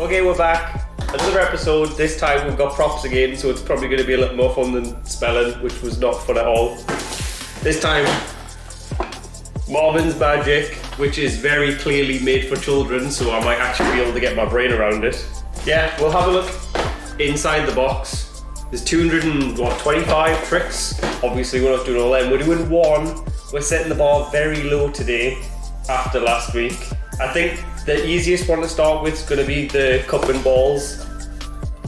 Okay, we're back. Another episode. This time we've got props again, so it's probably going to be a little more fun than spelling, which was not fun at all. This time, Marvins Magic, which is very clearly made for children, so I might actually be able to get my brain around it. Yeah, we'll have a look inside the box. There's 225 tricks. Obviously, we're not doing all them. We're doing one. We're setting the bar very low today after last week. I think the easiest one to start with is going to be the cup and balls.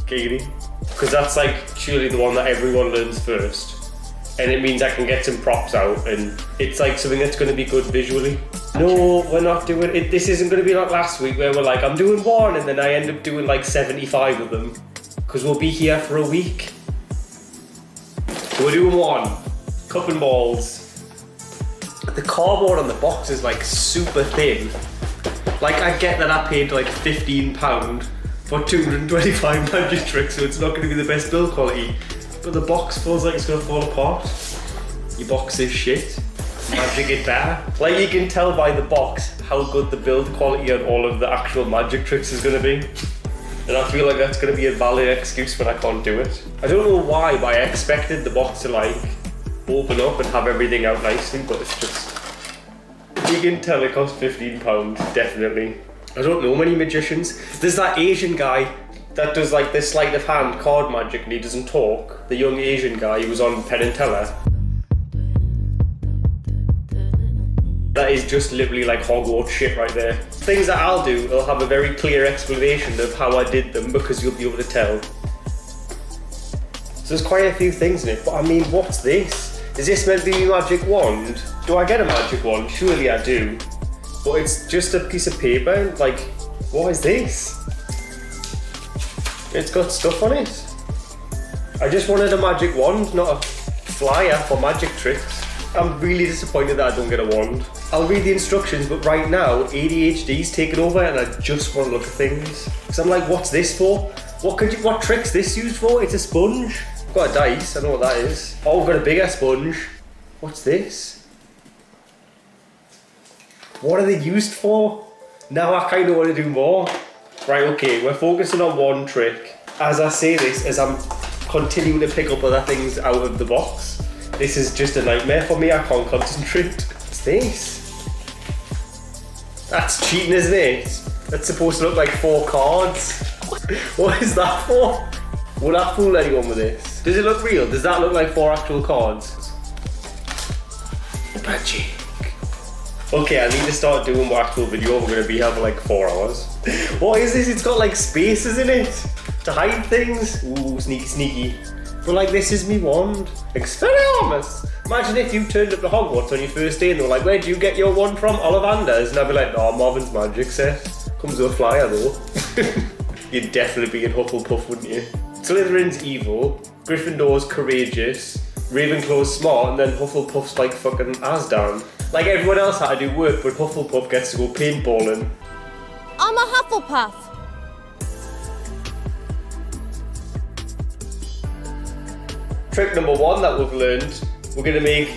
Because that's like surely the one that everyone learns first. And it means I can get some props out and it's like something that's going to be good visually. No, we're not doing it. This isn't going to be like last week where we're like, I'm doing one and then I end up doing like 75 of them. Because we'll be here for a week. So we're doing one. Cup and balls. The cardboard on the box is like super thin. Like I get that I paid like £15 for 225 magic tricks, so it's not going to be the best build quality. But the box feels like it's going to fall apart. Your box is shit. Magic it better. Like you can tell by the box how good the build quality on all of the actual magic tricks is going to be. And I feel like that's going to be a valid excuse when I can't do it. I don't know why, but I expected the box to like open up and have everything out nicely, but it's just... You can tell it cost £15, definitely. I don't know many magicians. There's that Asian guy that does like the sleight of hand card magic and he doesn't talk. The young Asian guy who was on Penn and Teller. That is just literally like Hogwarts shit right there. Things that I'll do, I'll have a very clear explanation of how I did them because you'll be able to tell. So there's quite a few things in it, but I mean, what's this? Is this meant to be a magic wand? Do I get a magic wand? Surely I do. But it's just a piece of paper, like, what is this? It's got stuff on it. I just wanted a magic wand, not a flyer for magic tricks. I'm really disappointed that I don't get a wand. I'll read the instructions, but right now, ADHD's taken over and I just want to look at things. Because I'm like, what's this for? What trick's this used for? It's a sponge. I've got a dice, I know what that is. Oh, I've got a bigger sponge. What's this? What are they used for? Now I kind of want to do more. Right, okay, we're focusing on one trick. As I say this, as I'm continuing to pick up other things out of the box, this is just a nightmare for me. I can't concentrate. What's this? That's cheating, isn't it? That's supposed to look like 4 cards. What is that for? Would I fool anyone with this? Does it look real? Does that look like 4 actual cards? Magic. Okay, I need to start doing my actual video. We're going to be here for like 4 hours. What is this? It's got like spaces in it to hide things. Ooh, sneaky, sneaky. But like, this is me wand. Expelliarmus! Imagine if you turned up to Hogwarts on your first day and they were like, where do you get your wand from? Ollivander's? And I'd be like, no, Marvins Magic Set. Comes with a flyer though. You'd definitely be in Hufflepuff, wouldn't you? Slytherin's evil, Gryffindor's courageous, Ravenclaw's smart, and then Hufflepuff's like fucking Asdan. Like everyone else had to do work, but Hufflepuff gets to go paintballing. I'm a Hufflepuff. Trick number 1 that we've learned, we're going to make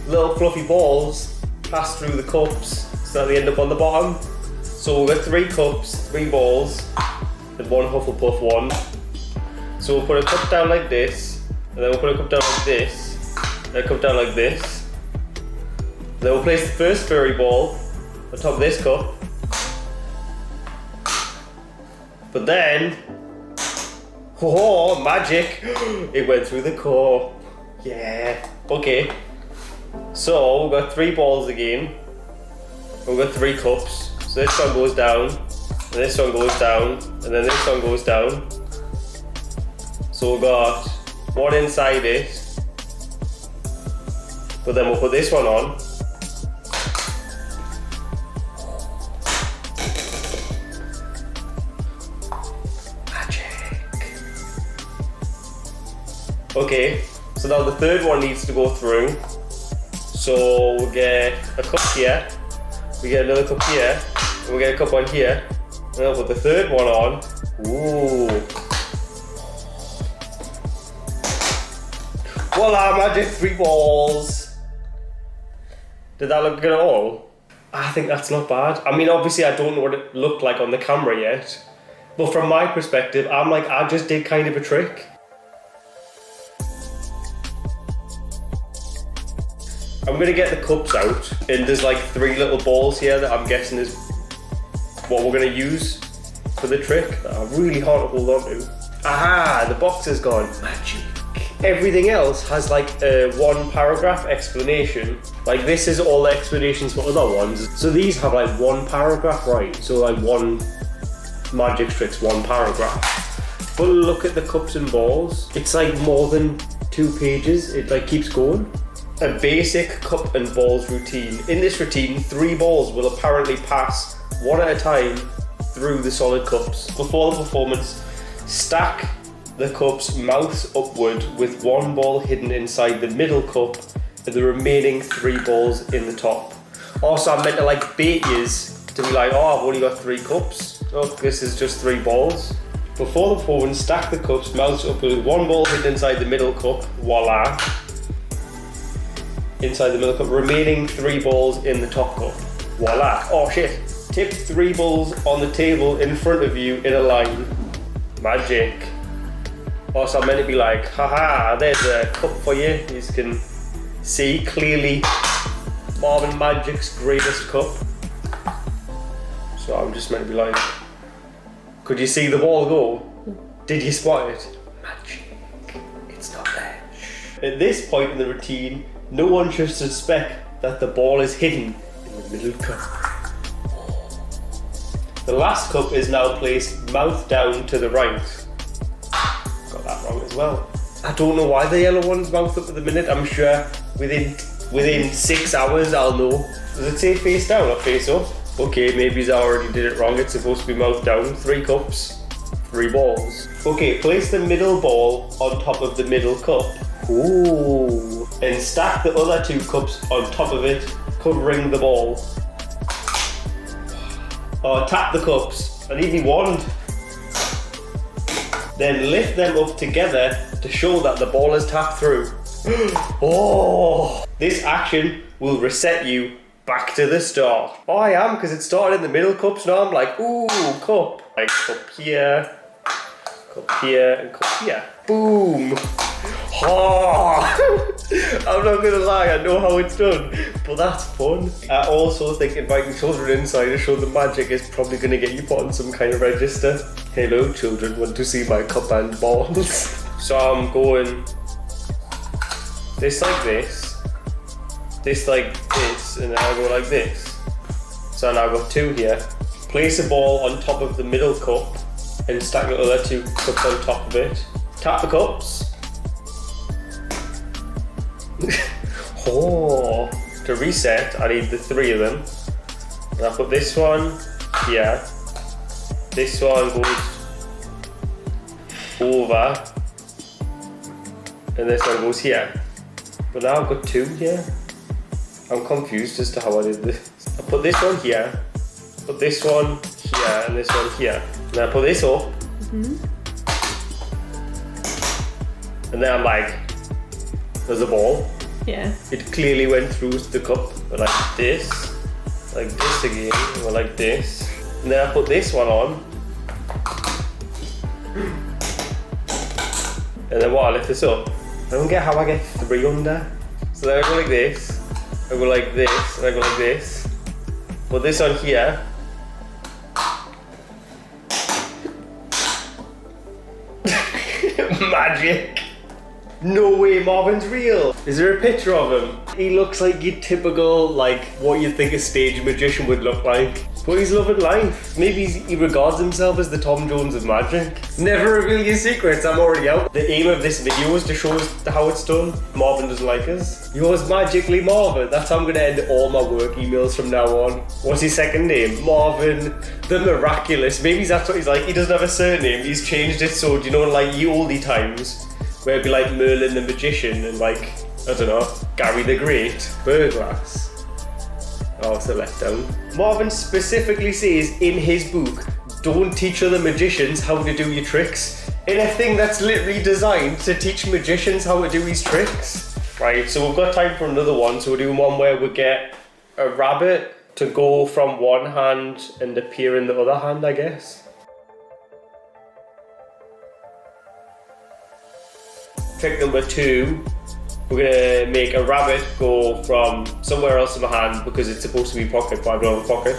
little fluffy balls pass through the cups so that they end up on the bottom. So we've got 3 cups, 3 balls, and 1 Hufflepuff wand. So we'll put a cup down like this, and then we'll put a cup down like this, and a cup down like this. Then we'll place the first furry ball on top of this cup. But then, oh, magic! It went through the cup. Yeah. Okay. So we've got 3 balls again. We've got 3 cups. So this one goes down, and this one goes down, and then this one goes down. So we've got 1 inside it. But then we'll put this one on. Okay, so now the third one needs to go through. So we'll get a cup here, we get another cup here, and we'll get a cup on here, and then we'll put the third one on. Ooh. Voila, magic 3 balls. Did that look good at all? I think that's not bad. I mean, obviously I don't know what it looked like on the camera yet, But from my perspective, I'm like, I just did kind of a trick. I'm gonna get the cups out, and there's like 3 little balls here that I'm guessing is what we're gonna use for the trick that are really hard to hold on to. Aha, the box is gone. Magic. Everything else has like a 1 paragraph explanation. Like this is all the explanations for other ones. So these have like 1 paragraph, right? So like 1 magic tricks, 1 paragraph. But look at the cups and balls. It's like more than 2 pages. It like keeps going. A basic cup and balls routine. In this routine, 3 balls will apparently pass one at a time through the solid cups. Before the performance, stack the cups mouths upward with 1 ball hidden inside the middle cup and the remaining 3 balls in the top. Also, I meant to like bait yous to be like, oh, I've only got 3 cups. Oh, this is just 3 balls. Before the performance, stack the cups mouths upward with 1 ball hidden inside the middle cup. Voila. Inside the middle cup, remaining 3 balls in the top cup. Voila. Oh shit. Tip 3 balls on the table in front of you in a line. Magic. Also, I'm meant to be like, haha, there's a cup for you. You can see clearly Marvin Magic's greatest cup. So I'm just meant to be like, could you see the ball go? Did you spot it? Magic. It's not there. At this point in the routine, no one should suspect that the ball is hidden in the middle cup. The last cup is now placed mouth down to the right. Got that wrong as well. I don't know why the yellow one's mouth up at the minute. I'm sure within 6 hours I'll know. Does it say face down or face up? Okay, maybe I already did it wrong. It's supposed to be mouth down. 3 cups, 3 balls. Okay, place the middle ball on top of the middle cup. Ooh. And stack the other 2 cups on top of it, covering the ball. Oh, tap the cups. I need me wand. Then lift them up together to show that the ball is tapped through. Oh! This action will reset you back to the start. Oh, I am, because it started in the middle cups. Now I'm like, ooh, cup. Like cup here, and cup here. Boom! Oh! I'm not gonna lie, I know how it's done, but that's fun. I also think inviting children inside to show the magic is probably gonna get you put on some kind of register. Hello children, want to see my cup and balls? So I'm going this like this like this, and then I go like this. So now I've got 2 here. Place a ball on top of the middle cup and stack the other 2 cups on top of it. Tap the cups. Oh, to reset, I need the 3 of them. And I put this one here. This one goes over, and this one goes here. But now I've got 2 here. I'm confused as to how I did this. I put this one here, put this one here, and this one here. And then I put this up. And then I'm like, there's a ball. Yeah. It clearly went through the cup, but like this again, or like this. And then I put this one on. And then what, I lift this up. I don't get how I get 3 under. So then I go like this, I go like this, and I go like this. Put this on here. Magic! No way, Marvin's real! Is there a picture of him? He looks like your typical, like, what you'd think a stage magician would look like. But he's loving life. Maybe he regards himself as the Tom Jones of magic. Never reveal your secrets, I'm already out. The aim of this video is to show us how it's done. Marvin doesn't like us. Yours magically Marvin. That's how I'm gonna end all my work emails from now on. What's his second name? Marvin the Miraculous. Maybe that's what he's like. He doesn't have a surname. He's changed it so, you know, like ye olde times, where it'd be like Merlin the Magician and like, I don't know, Gary the Great, Burglass. Oh, it's a letdown. Marvin specifically says in his book, don't teach other magicians how to do your tricks, in a thing that's literally designed to teach magicians how to do these tricks. Right, so we've got time for another one, so we're doing one where we get a rabbit to go from one hand and appear in the other hand, I guess. Trick number 2, we're gonna make a rabbit go from somewhere else in my hand because it's supposed to be pocket, but I don't have a pocket.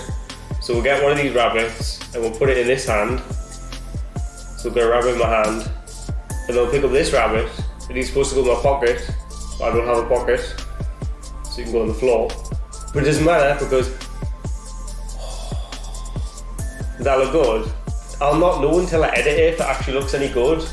So we'll get one of these rabbits and we'll put it in this hand. So we'll get a rabbit in my hand, and then we'll pick up this rabbit, and he's supposed to go in my pocket, but I don't have a pocket, so you can go on the floor. But it doesn't matter because does that look good? I'll not know until I edit it if it actually looks any good.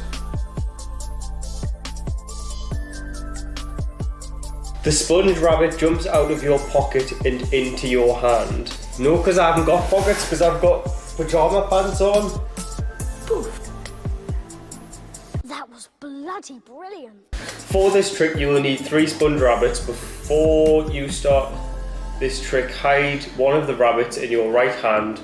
The sponge rabbit jumps out of your pocket and into your hand. No, because I haven't got pockets, because I've got pajama pants on. That was bloody brilliant. For this trick, you will need 3 sponge rabbits. Before you start this trick, hide one of the rabbits in your right hand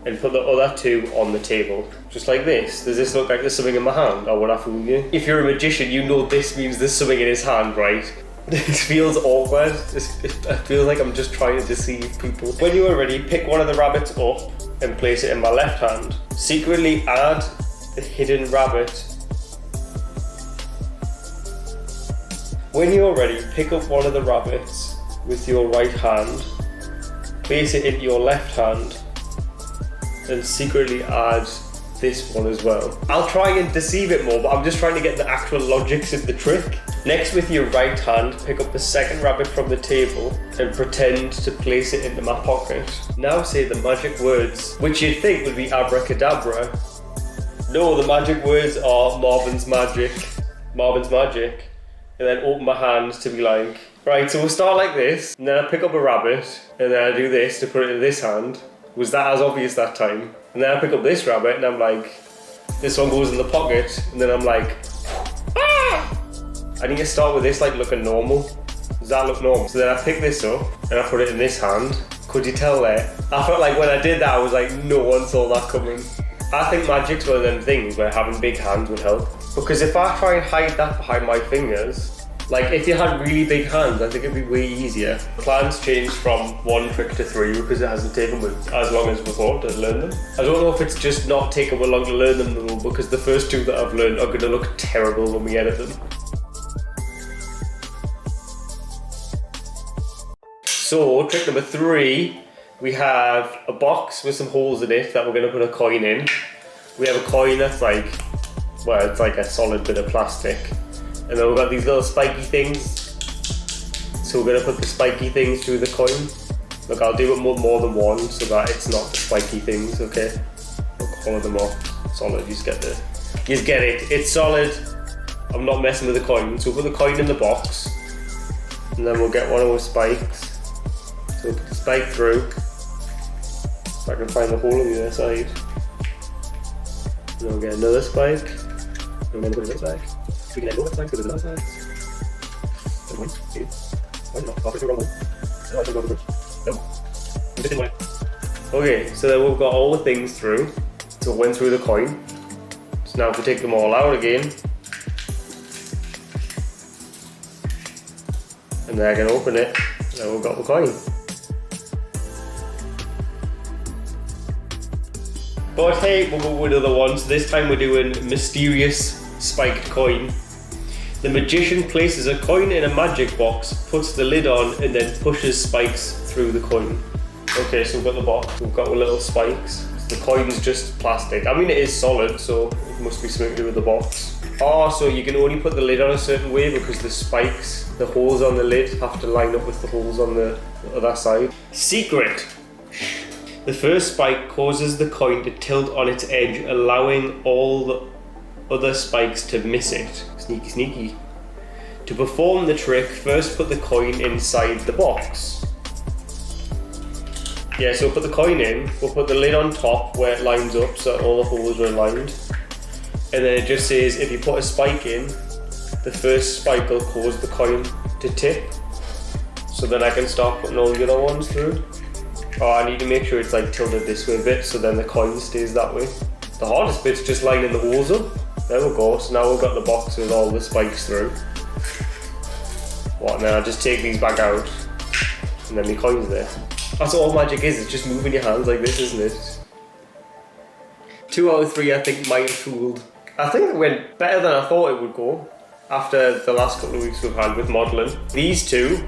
and put the other 2 on the table. Just like this. Does this look like there's something in my hand, or would I fool you? If you're a magician, you know this means there's something in his hand, right? This feels awkward. I feel like I'm just trying to deceive people. When you are ready, pick one of the rabbits up and place it in my left hand. Secretly add the hidden rabbit. When you're ready, pick up one of the rabbits with your right hand, place it in your left hand, and secretly add this one as well. I'll try and deceive it more, but I'm just trying to get the actual logics of the trick. Next, with your right hand, pick up the second rabbit from the table and pretend to place it into my pocket. Now say the magic words, which you'd think would be abracadabra. No, the magic words are Marvins Magic. Marvins Magic. And then open my hand to be like, right, so we'll start like this, and then I pick up a rabbit, and then I do this to put it in this hand. Was that as obvious that time? And then I pick up this rabbit, and I'm like, this one goes in the pocket, and then I'm like, ah! I need to start with this like looking normal. Does that look normal? So then I pick this up, and I put it in this hand. Could you tell there? I felt like when I did that, I was like, no one saw that coming. I think magic's one of them things where having big hands would help. Because if I try and hide that behind my fingers, like if you had really big hands, I think it'd be way easier. Plans changed from 1 trick to 3 because it hasn't taken me as long as we thought to learn them. I don't know if it's just not taken me long to learn them though, because the first 2 that I've learned are going to look terrible when we edit them. So trick number 3, we have a box with some holes in it that we're going to put a coin in. We have a coin that's like, well, it's like a solid bit of plastic. And then we've got these little spiky things. So we're going to put the spiky things through the coin. Look, I'll do it more than one so that it's not the spiky things, okay? Look, all of them off. Solid, you just get it. It's solid. I'm not messing with the coin. So we'll put the coin in the box. And then we'll get one of those spikes. So we'll put the spike through. If I can find the hole on the other side. And then we'll get another spike. And then put it in the spike. We can then go with spikes because there's another side. And 1, 2. Why not? I'll put it wrong one. No, I should go with it. No. I'm just in one. Okay, so then we've got all the things through. So it went through the coin. So now if we take them all out again. And then I can open it. Then we've got the coin. But hey, we'll go with another one. So this time we're doing mysterious spiked coin. The magician places a coin in a magic box, puts the lid on, and then pushes spikes through the coin. Okay, so we've got the box, we've got the little spikes. The coin's just plastic. I mean, it is solid, so it must be something to do with the box. Oh, so you can only put the lid on a certain way because the spikes, the holes on the lid, have to line up with the holes on the other side. Secret! The first spike causes the coin to tilt on its edge, allowing all the other spikes to miss it. Sneaky, sneaky. To perform the trick, first put the coin inside the box. Yeah, so we'll put the coin in, we'll put the lid on top where it lines up so all the holes are aligned. And then it just says if you put a spike in, the first spike will cause the coin to tip. So then I can start putting all the other ones through. Oh, I need to make sure it's like tilted this way a bit so then the coin stays that way. The hardest bit's just lining the holes up. There we go, so now we've got the box with all the spikes through. What, now I just take these back out and then the coin's there. That's all magic is, it's just moving your hands like this, isn't it? 2 out of 3 I think might have fooled. I think it went better than I thought it would go. after the last couple of weeks we've had with modelling. These two,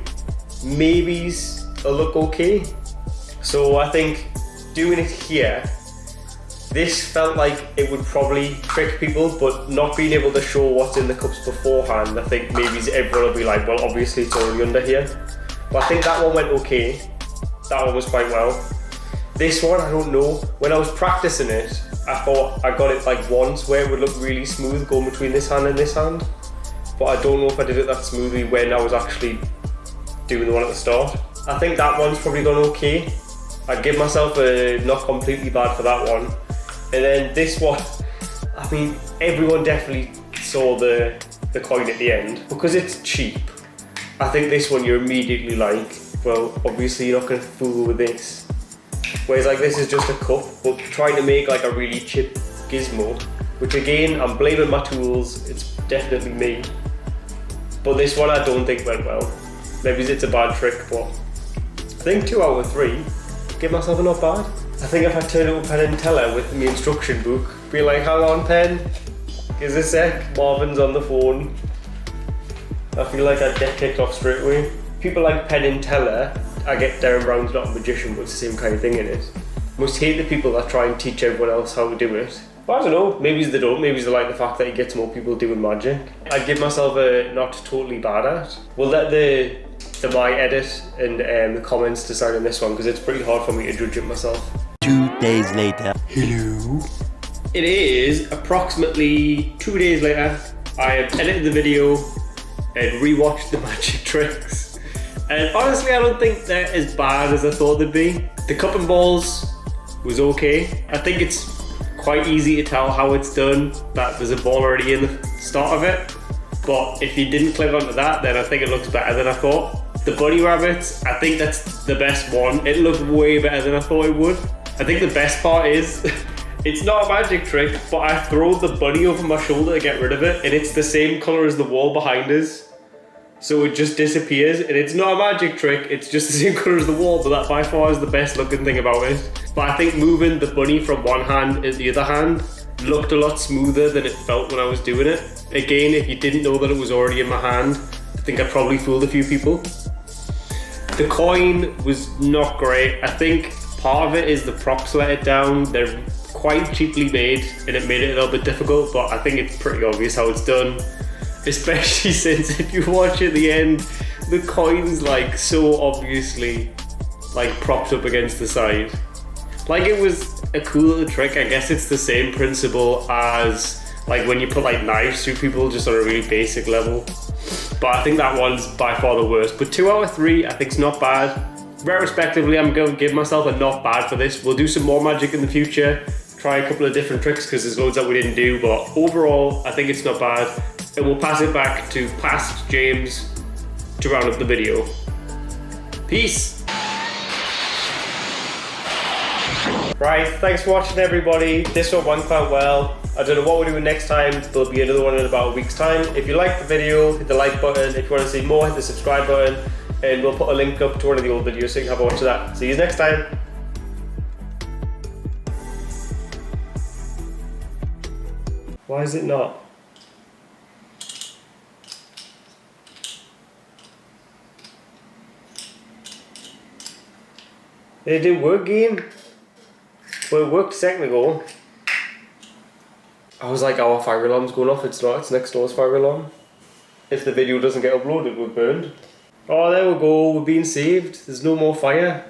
maybes will look okay. So I think doing it here, this felt like it would probably trick people, but not being able to show what's in the cups beforehand, I think maybe everyone will be like, well, obviously it's already under here. But I think that one went okay. That one was quite well. This one, I don't know. When I was practicing it, I thought I got it like once where it would look really smooth going between this hand and this hand. But I don't know if I did it that smoothly when I was actually doing the one at the start. I think that one's probably gone okay. I'd give myself a not completely bad for that one. And then this one, I mean, everyone definitely saw the coin at the end. Because it's cheap, I think this one you're immediately like, well, obviously you're not going to fool with this. Whereas like this is just a cup, but trying to make like a really cheap gizmo, which again, I'm blaming my tools, it's definitely me. But this one I don't think went well. Maybe it's a bad trick, but I think 2 out of 3, give myself a not bad. I think if I turn it up Penn and Teller with my instruction book, be like, hang on Penn, give us a sec, Marvin's on the phone. I feel like I'd get kicked off straight away. People like Penn and Teller, I get Darren Brown's not a magician, but it's the same kind of thing in it. Most hate the people that try and teach everyone else how to do it. But I don't know, maybe they don't, maybe they like the fact that he gets more people doing magic. I'd give myself a not totally bad at. We'll let the my edit and the comments decide on this one, because it's pretty hard for me to judge it myself. 2 days later. Hello. It is approximately 2 days later. I have edited the video and rewatched the magic tricks. And honestly, I don't think they're as bad as I thought they'd be. The cup and balls was okay. I think it's quite easy to tell how it's done, that there's a ball already in the start of it. But if you didn't click onto that, then I think it looks better than I thought. The bunny rabbits, I think that's the best one. It looked way better than I thought it would. I think the best part is, it's not a magic trick, but I throw the bunny over my shoulder to get rid of it, and it's the same colour as the wall behind us. So it just disappears, and it's not a magic trick, it's just the same colour as the wall, but that by far is the best looking thing about it. But I think moving the bunny from one hand to the other hand looked a lot smoother than it felt when I was doing it. Again, if you didn't know that it was already in my hand, I think I probably fooled a few people. The coin was not great. I think part of it is the props let it down. They're quite cheaply made and it made it a little bit difficult, but I think it's pretty obvious how it's done. Especially since if you watch at the end, the coin's like so obviously like propped up against the side. Like it was a cool little trick. I guess it's the same principle as like when you put like knives through people, just on a really basic level. But I think that one's by far the worst. But 2 out of 3 I think is not bad. Retrospectively, I'm going to give myself a not bad for this. We'll do some more magic in the future, try a couple of different tricks because there's loads that we didn't do, but overall I think it's not bad. And we'll pass it back to past James to round up the video. Peace! Right, thanks for watching everybody. This one went quite well. I don't know what we're doing next time. There'll be another one in about a week's time. If you liked the video, hit the like button. If you want to see more, hit the subscribe button. And we'll put a link up to one of the old videos so you can have a watch of that. See you next time. Why is it not? It didn't work again. Well, it worked a second ago. I was like, our fire alarm's going off. It's not, it's next door's fire alarm. If the video doesn't get uploaded, we're burned. Oh, there we go, we're being saved. There's no more fire.